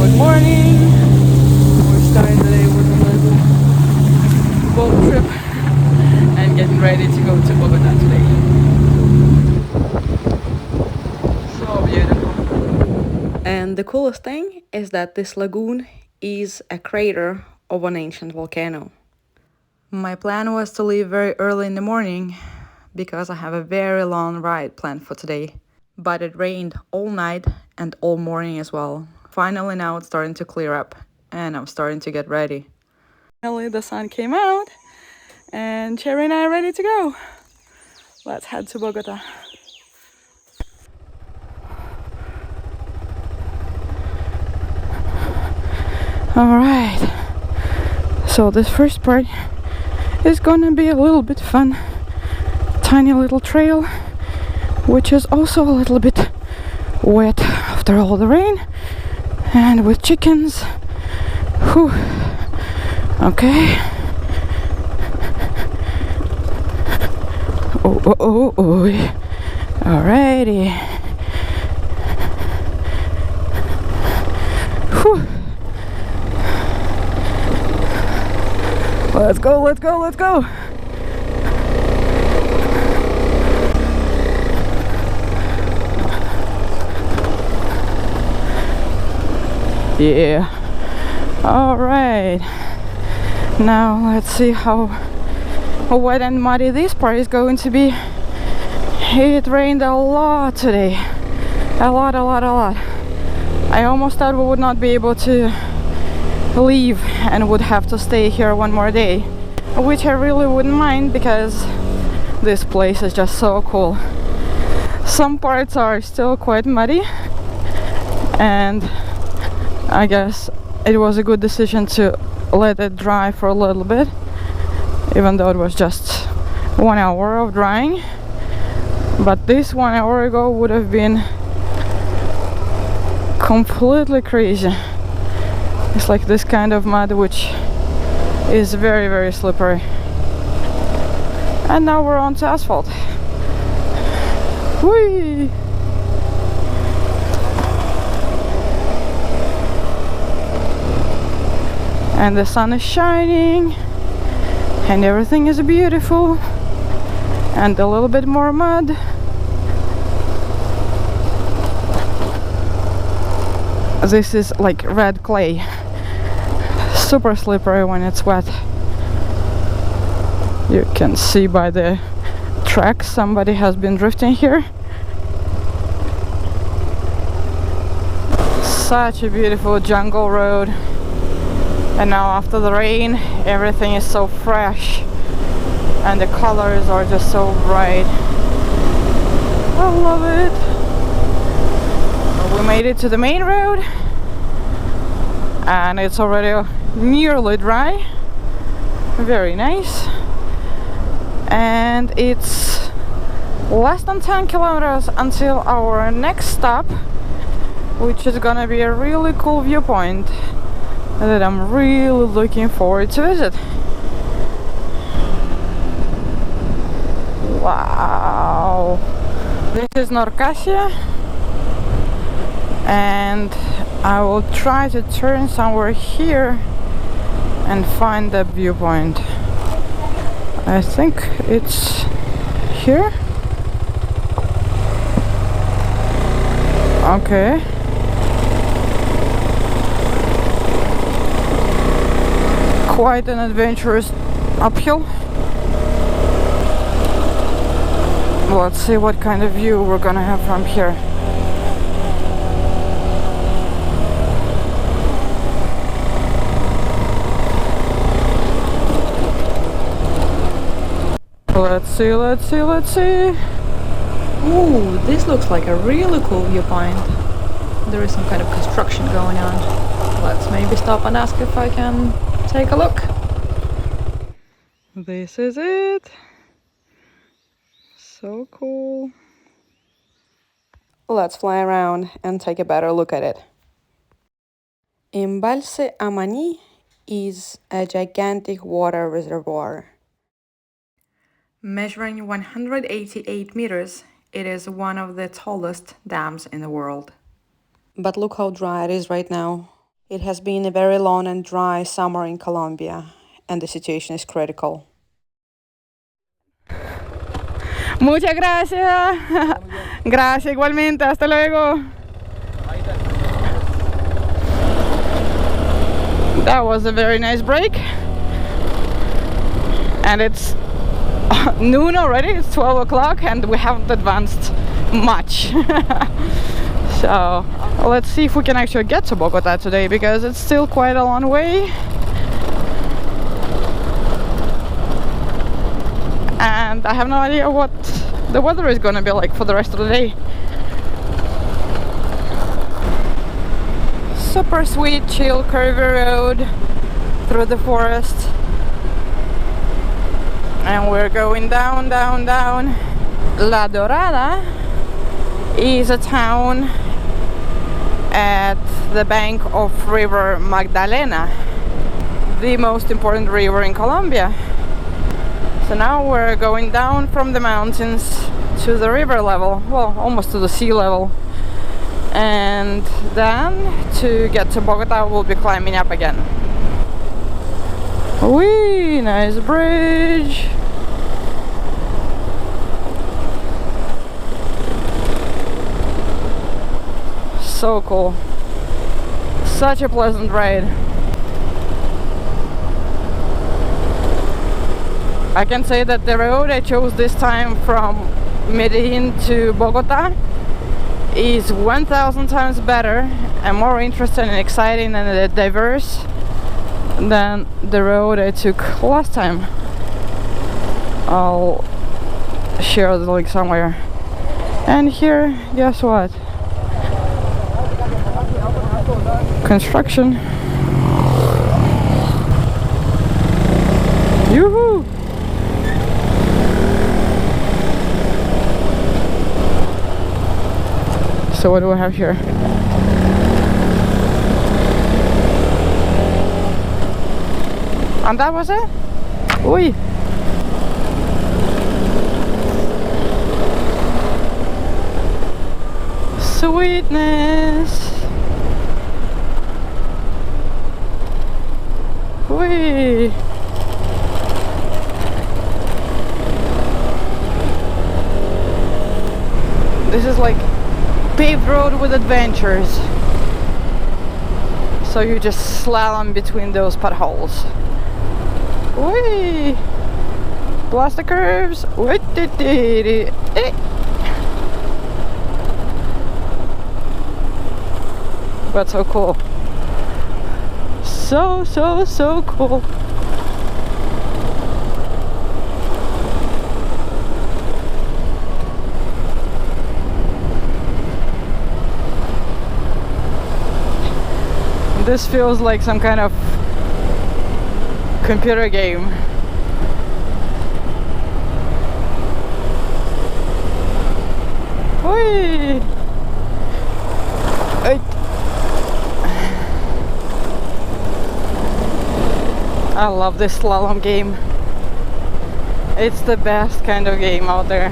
Good morning. We're starting the day with a little boat trip and getting ready to go to Bogota today. So beautiful. And the coolest thing is that this lagoon is a crater of an ancient volcano. My plan was to leave very early in the morning because I have a very long ride planned for today. But it rained all night and all morning as well. Finally now it's starting to clear up and I'm starting to get ready. Finally the sun came out and Cherry and I are ready to go. Let's head to Bogota. Alright, so this first part is gonna be a little bit fun. Tiny little trail, which is also a little bit wet after all the rain, and with chickens. Whew. Okay. Oh. Alrighty. Whew. Let's go. Yeah. All right. Now let's see how wet and muddy this part is going to be. It rained a lot today. A lot. I almost thought we would not be able to leave and would have to stay here one more day, which I really wouldn't mind because this place is just so cool. Some parts are still quite muddy, and I guess it was a good decision to let it dry for a little bit, even though it was just 1 hour of drying. But this 1 hour ago would have been completely crazy. It's like this kind of mud which is very slippery. And now we're on to asphalt. Whee! And the sun is shining and everything is beautiful, and a little bit more mud. This is like red clay, super slippery when it's wet. You can see by the tracks somebody has been drifting here. Such a beautiful jungle road. And now after the rain, everything is so fresh and the colors are just so bright. I love it. We made it to the main road and it's already nearly dry. Very nice. And it's less than 10 kilometers until our next stop, which is gonna be a really cool viewpoint that I'm really looking forward to visit. Wow. This is Norcasia, and I will try to turn somewhere here and find the viewpoint. I think it's here. Okay. Quite an adventurous uphill. Let's see what kind of view we're gonna have from here. Let's see. Ooh, this looks like a really cool viewpoint. There is some kind of construction going on. Let's maybe stop and ask if I can take a look. This is it. So cool. Let's fly around and take a better look at it. Embalse Amani is a gigantic water reservoir. Measuring 188 meters, it is one of the tallest dams in the world. But look how dry it is right now. It has been a very long and dry summer in Colombia, and the situation is critical. Muchas gracias. Gracias igualmente. Hasta luego. That was a very nice break. And it's noon already. It's 12 o'clock and we haven't advanced much. So let's see if we can actually get to Bogota today, because it's still quite a long way. And I have no idea what the weather is gonna be like for the rest of the day. Super sweet, chill, curvy road through the forest. And we're going down, down, down. La Dorada is a town at the bank of river Magdalena, the most important river in Colombia. So now we're going down from the mountains to the river level, well, almost to the sea level. And then to get to Bogota we'll be climbing up again. Whee, nice bridge. So cool. Such a pleasant ride. I can say that the road I chose this time from Medellin to Bogota is 1000 times better and more interesting and exciting and diverse than the road I took last time. I'll share the link somewhere. And here, guess what? Construction. Yoo-hoo! So what do we have here? And that was it? Oi! Sweetness! Oi! This is like paved road with adventures. So you just slalom between those potholes. Whee! Blast the curves. But so cool. So cool. This feels like some kind of computer game. Whee! I love this slalom game. It's the best kind of game out there.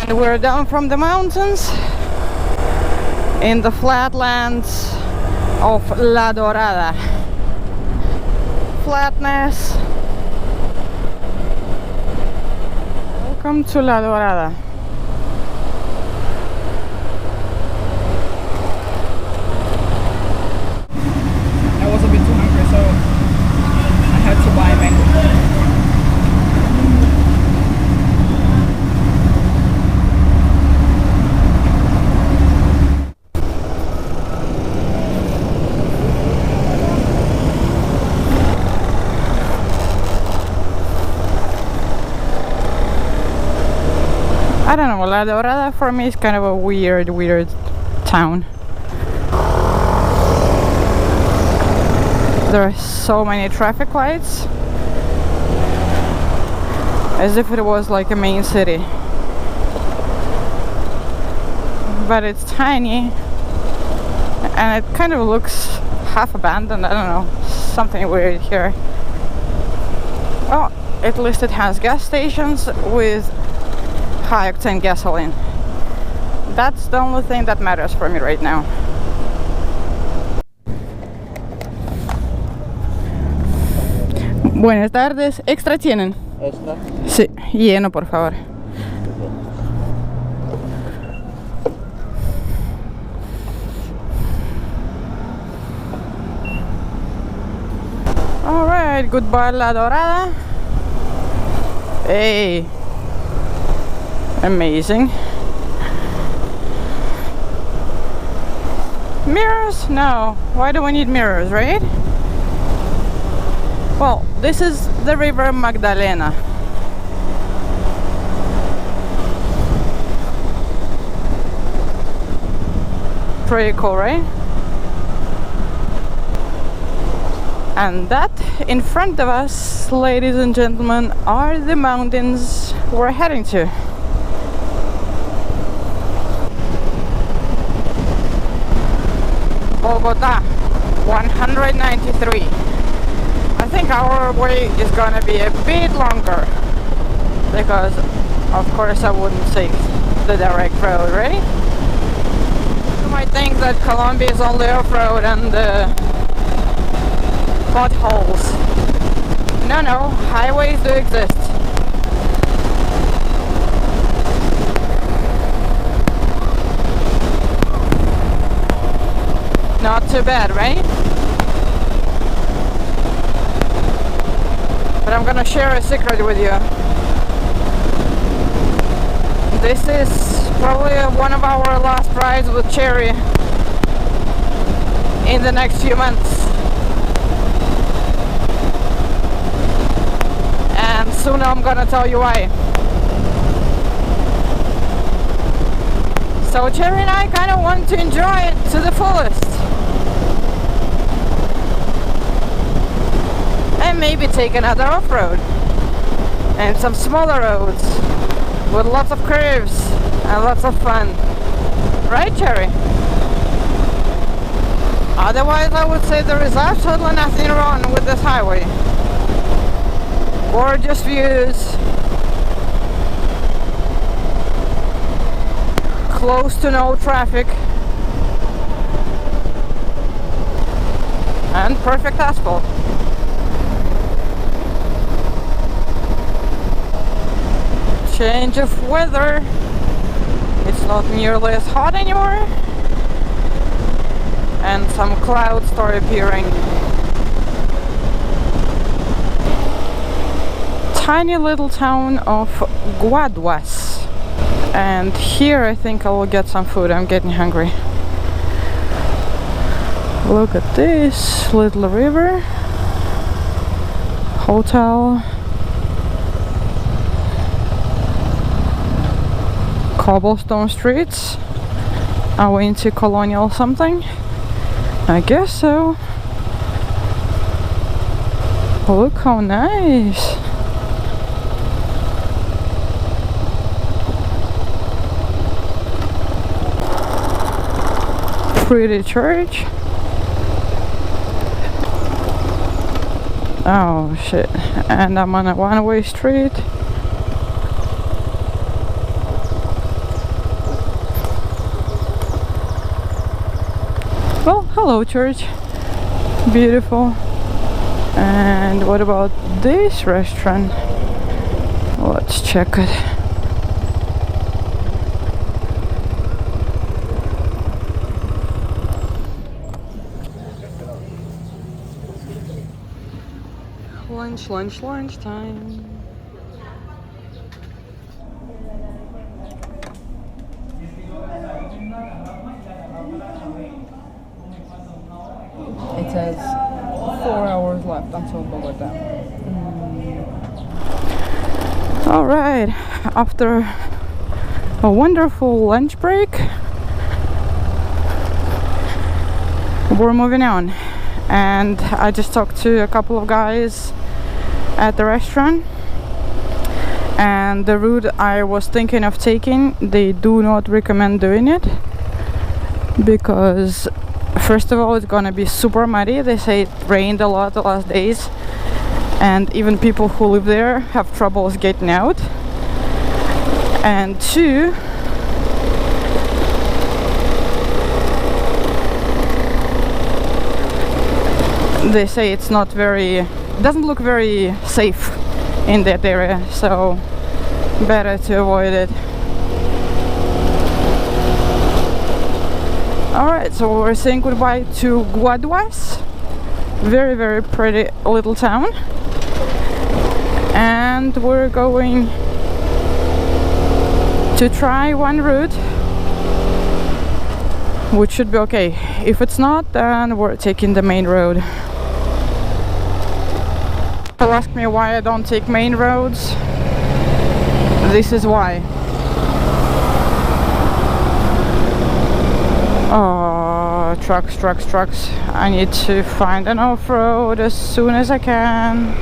And we're down from the mountains in the flatlands of La Dorada. Flatness. Welcome to La Dorada. I was a bit too hungry, so I had to buy a mango. I don't know, La Dorada for me is kind of a weird town. There are so many traffic lights, as if it was like a main city. But it's tiny, and it kind of looks half abandoned. I don't know, something weird here. Oh, at least it has gas stations with high octane gasoline. That's the only thing that matters for me right now. Buenas tardes. ¿Extra tienen? Extra. Sí, lleno por favor. Alright, goodbye La Dorada. Hey, amazing. Mirrors? No. Why do we need mirrors, right? Well, this is the river Magdalena. Pretty cool, right? And that in front of us, ladies and gentlemen, are the mountains we're heading to. Bogota, 193. I think our way is gonna be a bit longer because, of course, I wouldn't take the direct road, right? You might think that Colombia is only off-road and potholes. No, highways do exist. Not too bad, right? But I'm gonna share a secret with you. This is probably one of our last rides with Cherry in the next few months. And soon I'm gonna tell you why. So Cherry and I kind of want to enjoy it to the fullest. And maybe take another off-road. And some smaller roads with lots of curves and lots of fun. Right, Cherry? Otherwise, I would say there is absolutely nothing wrong with this highway. Gorgeous views. Close to no traffic. And perfect asphalt. Change of weather. It's not nearly as hot anymore. And some clouds start appearing. Tiny little town of Guaduas. And here I think I will get some food. I'm getting hungry. Look at this little river. Hotel. Cobblestone streets. Are we into colonial something? I guess so. Look how nice. Pretty church. Oh shit. And I'm on a one-way street. Well, hello church. Beautiful. And what about this restaurant? Let's check it. Lunch time. It says 4 hours left until Bogota. Alright, after a wonderful lunch break, we're moving on. And I just talked to a couple of guys at the restaurant, and the route I was thinking of taking, they do not recommend doing it because first of all it's gonna be super muddy. They say it rained a lot the last days, and even people who live there have troubles getting out. And two, they say it's not very, doesn't look very safe in that area, so better to avoid it. Alright, so we're saying goodbye to Guaduas. Very, very pretty little town. And we're going to try one route, which should be okay. If it's not, then we're taking the main road. People ask me why I don't take main roads. This is why. Oh, trucks, trucks, trucks. I need to find an off-road as soon as I can.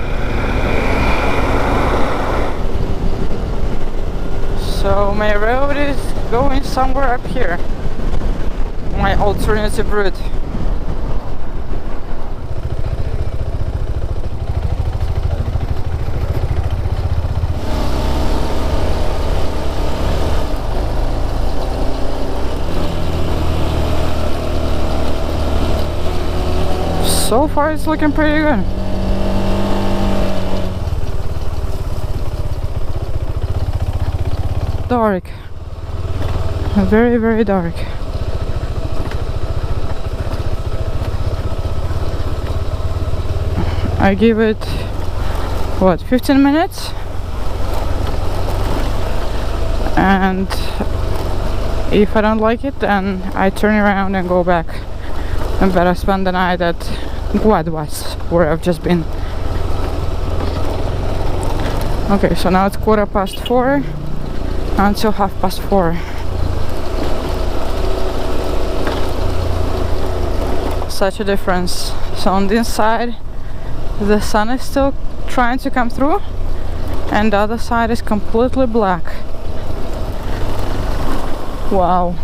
So my road is going somewhere up here. My alternative route. So far it's looking pretty good. Dark. Very, very dark. I give it, what, 15 minutes? And if I don't like it, then I turn around and go back. I better spend the night at Guaduas, where I've just been. Okay, so now it's 4:15 until 4:30. Such a difference. So on this side the sun is still trying to come through, and the other side is completely black. Wow.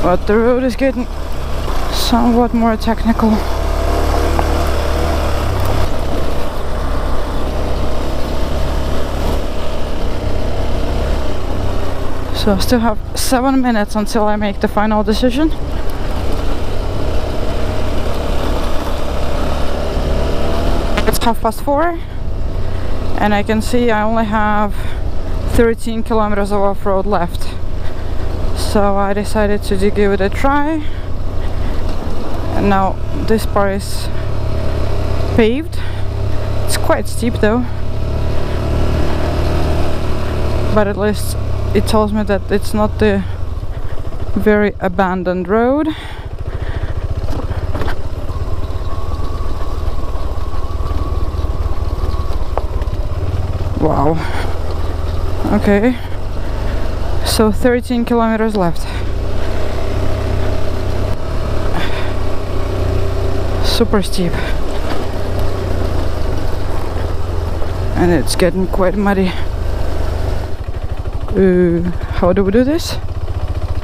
But the road is getting somewhat more technical. So I still have 7 minutes until I make the final decision. It's 4:30 and I can see I only have 13 kilometers of off-road left. So I decided to give it a try. And now this part is paved. It's quite steep though, but at least it tells me that it's not the very abandoned road. Wow. Okay. So 13 kilometers left. Super steep. And it's getting quite muddy. How do we do this?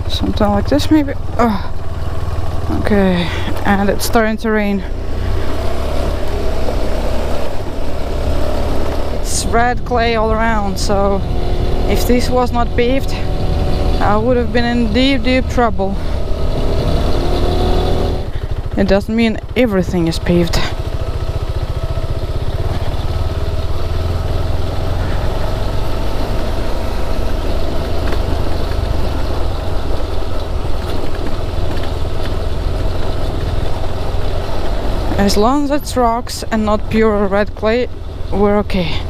Something like this maybe? Oh. Okay, and it's starting to rain. It's red clay all around, so if this was not paved, I would have been in deep, deep trouble. It doesn't mean everything is paved. As long as it's rocks and not pure red clay, we're okay.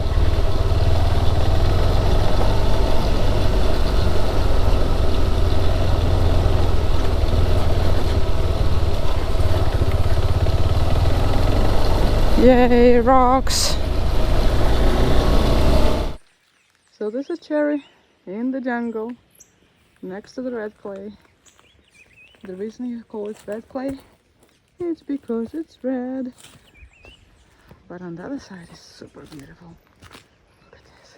Yay, rocks! So this is cherry in the jungle, next to the red clay. The reason you call it red clay, it's because it's red. But on the other side is super beautiful. Look at this.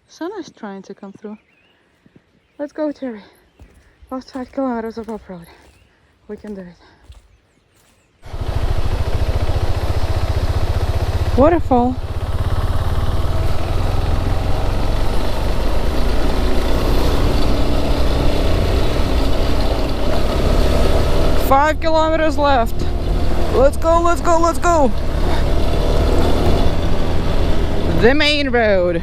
Sun is trying to come through. Let's go, Terry. Last 5 kilometers of off-road. We can do it. Waterfall. Five kilometers left. Let's go, let's go, let's go. The main road.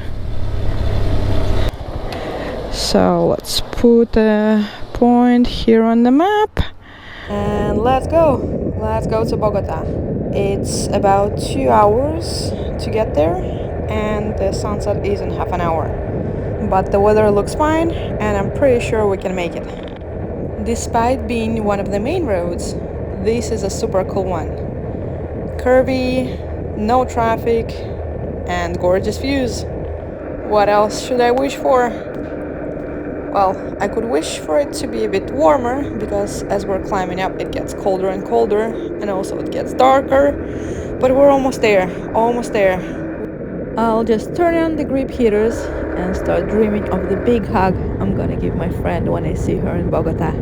So let's put a point here on the map. And let's go. Let's go to Bogota. It's about 2 hours to get there, and the sunset is in half an hour. But the weather looks fine, and I'm pretty sure we can make it. Despite being one of the main roads, this is a super cool one. Curvy, no traffic, and gorgeous views. What else should I wish for? Well, I could wish for it to be a bit warmer, because as we're climbing up it gets colder and colder, and also it gets darker, but we're almost there, almost there. I'll just turn on the grip heaters and start dreaming of the big hug I'm gonna give my friend when I see her in Bogota.